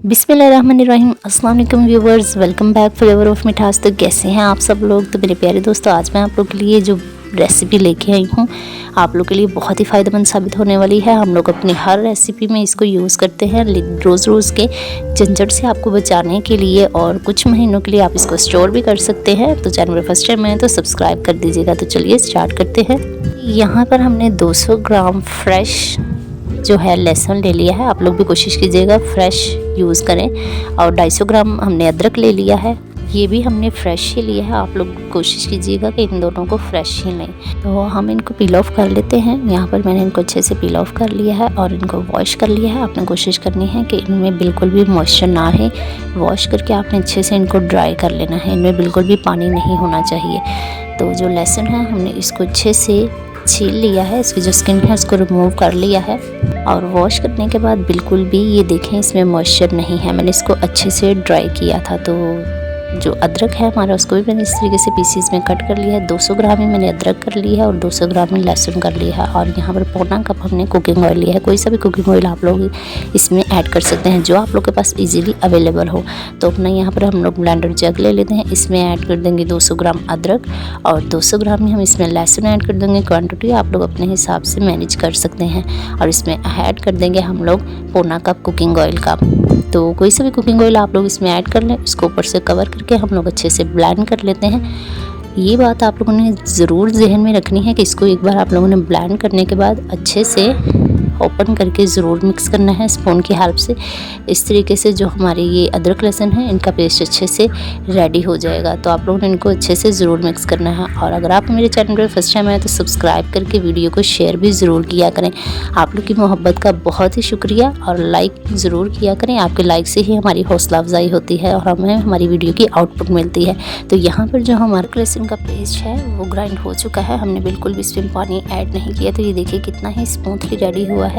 बिस्मिल्लाहिर्रहमानिर्रहीम। अस्सलाम वालेकुम viewers, welcome back flavour of मिठास। तो कैसे हैं आप सब लोग। तो मेरे प्यारे दोस्तों, आज मैं आप लोग के लिए जो रेसिपी लेके आई हूँ आप लोग के लिए बहुत ही फ़ायदेमंद साबित होने वाली है। हम लोग अपनी हर रेसिपी में इसको यूज़ करते हैं, रोज़ के झंझट से आपको बचाने के लिए, और कुछ महीनों के लिए आप इसको स्टोर भी कर सकते हैं। तो चैनल पर फर्स्ट टाइम आए तो सब्सक्राइब कर दीजिएगा। तो चलिए स्टार्ट करते हैं। यहाँ पर हमने 200 ग्राम फ्रेश जो है लहसुन ले लिया है। आप लोग भी कोशिश कीजिएगा फ्रेश यूज़ करें। और 250 ग्राम हमने अदरक ले लिया है, ये भी हमने फ्रेश ही लिया है। आप लोग कोशिश कीजिएगा कि इन दोनों को फ्रेश ही लें। तो हम इनको पील ऑफ कर लेते हैं। यहाँ पर मैंने इनको अच्छे से पील ऑफ कर लिया है और इनको वॉश कर लिया है। आपने कोशिश करनी है कि इनमें बिल्कुल भी मॉइस्चर ना है। वॉश करके आपने अच्छे से इनको ड्राई कर लेना है। इनमें बिल्कुल भी पानी नहीं होना चाहिए। तो जो लहसुन है हमने इसको अच्छे से छील लिया है, इसकी जो स्किन है उसको रिमूव कर लिया है। और वॉश करने के बाद बिल्कुल भी ये देखें इसमें मॉइस्चर नहीं है। मैंने इसको अच्छे से ड्राई किया था। तो जो अदरक है हमारा उसको भी मैंने इस तरीके से पीसीज में कट कर लिया है। 200 ग्राम ही मैंने अदरक कर लिया है और 200 ग्राम ही लहसुन कर लिया है। और यहाँ पर पौना कप हमने कुकिंग ऑयल लिया है। कोई सा भी कुकिंग ऑयल आप लोग इसमें ऐड कर सकते हैं जो आप लोग के पास इजीली अवेलेबल हो। तो अपना यहाँ पर हम लोग ब्लेंडर जग ले लेते हैं। इसमें ऐड कर देंगे 200 ग्राम अदरक और 200 ग्राम ही हम इसमें लहसुन ऐड कर देंगे। क्वान्टिटी आप लोग अपने हिसाब से मैनेज कर सकते हैं। और इसमें ऐड कर देंगे हम लोग पौना कप कुकिंग ऑयल का। तो कोई सा भी कुकिंग ऑयल आप लोग इसमें ऐड कर लें। इसको ऊपर से कवर करके हम लोग अच्छे से ब्लेंड कर लेते हैं। ये बात आप लोगों ने ज़रूर जहन में रखनी है कि इसको एक बार आप लोगों ने ब्लेंड करने के बाद अच्छे से ओपन करके ज़रूर मिक्स करना है स्पून की हेल्प से। इस तरीके से जो हमारे ये अदरक लहसुन है इनका पेस्ट अच्छे से रेडी हो जाएगा। तो आप लोगों ने इनको अच्छे से ज़रूर मिक्स करना है। और अगर आप मेरे चैनल पर फर्स्ट टाइम आए तो सब्सक्राइब करके वीडियो को शेयर भी ज़रूर किया करें। आप लोग की मोहब्बत का बहुत ही शुक्रिया। और लाइक ज़रूर किया करें। आपके लाइक से ही हमारी हौसला अफजाई होती है और हमें हमारी वीडियो की आउटपुट मिलती है। तो यहाँ पर जो हमारा लहसुन का पेस्ट है वो ग्राइंड हो चुका है। हमने बिल्कुल भी इसमें पानी ऐड नहीं किया। तो ये देखिए कितना ही स्मूथली रेडी हुआ है।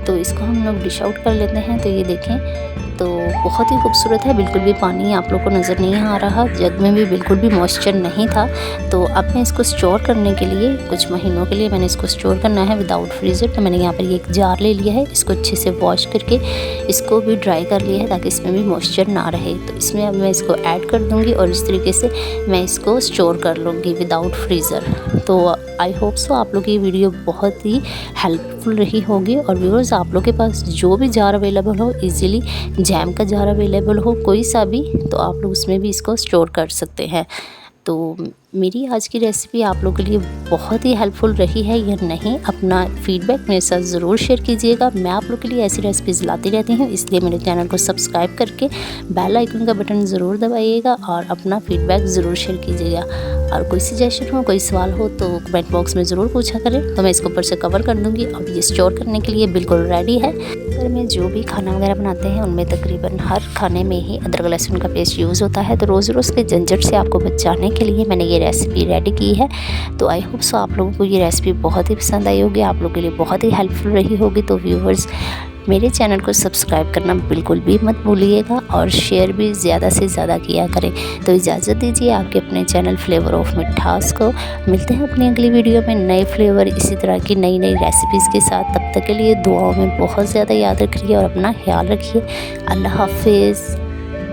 तो इसको हम लोग डिश आउट कर लेते हैं। तो ये देखें तो बहुत ही खूबसूरत है। बिल्कुल भी पानी आप लोग को नज़र नहीं आ रहा। जग में भी बिल्कुल भी मॉइस्चर नहीं था। तो अब मैं इसको स्टोर करने के लिए कुछ महीनों के लिए मैंने इसको स्टोर करना है विदाउट फ्रीज़र। तो मैंने यहाँ पर एक जार ले लिया है। इसको अच्छे से वॉश करके इसको भी ड्राई कर लिया है ताकि इसमें भी मॉइस्चर ना रहे। तो इसमें अब मैं इसको ऐड कर दूँगी और इस तरीके से मैं इसको स्टोर कर लूँगी विदाउट फ्रीज़र। तो आई होप सो आप लोग की वीडियो बहुत ही हेल्पफुल रही होगी। और व्यूअर्स, आप लोग के पास जो भी जार अवेलेबल हो, इजीली जैम का जार अवेलेबल हो कोई सा भी, तो आप लोग उसमें भी इसको स्टोर कर सकते हैं। तो मेरी आज की रेसिपी आप लोगों के लिए बहुत ही हेल्पफुल रही है या नहीं, अपना फीडबैक मेरे साथ ज़रूर शेयर कीजिएगा। मैं आप लोग के लिए ऐसी रेसिपीज़ लाती रहती हूँ, इसलिए मेरे चैनल को सब्सक्राइब करके बेल आइकन का बटन ज़रूर दबाइएगा और अपना फीडबैक ज़रूर शेयर कीजिएगा। और कोई सजेशन हो, कोई सवाल हो तो कमेंट बॉक्स में ज़रूर पूछा करें। तो मैं इसको ऊपर से कवर कर दूँगी। और ये स्टोर करने के लिए बिल्कुल रेडी है। घर में जो भी खाना वगैरह बनाते हैं उनमें तकरीबन हर खाने में ही अदरक लहसुन का पेस्ट यूज़ होता है। तो रोज़ के झंझट से आपको बचाने के लिए मैंने ये रेसिपी रेडी की है। तो आई होप सो आप लोगों को ये रेसिपी बहुत ही पसंद आई होगी, आप लोगों के लिए बहुत ही हेल्पफुल रही होगी। तो व्यूवर्स, मेरे चैनल को सब्सक्राइब करना बिल्कुल भी मत भूलिएगा और शेयर भी ज़्यादा से ज़्यादा किया करें। तो इजाज़त दीजिए आपके अपने चैनल फ्लेवर ऑफ मिठास को। मिलते हैं अपनी अगली वीडियो में नए फ्लेवर इसी तरह की नई रेसिपीज़ के साथ। तब तक के लिए दुआओं में बहुत ज़्यादा याद रखिए और अपना ख्याल रखिए। अल्लाह हाफिज़।